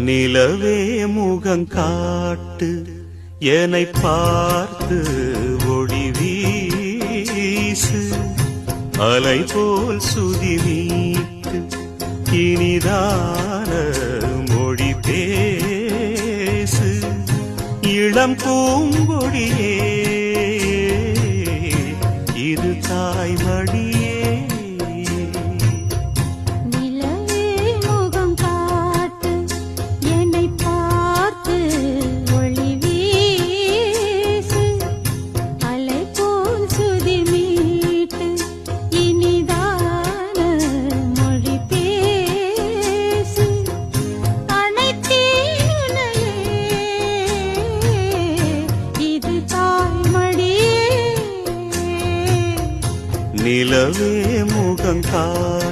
நிலவே முகங்காட்டு என்னை பார்த்து ஒளி வீசு அலை போல் சுதி மீட்டு இனிதான மொழி பேசு இளம் பூங்கொடியே இது தாய்மடியே நிலவே முகங்காட்டு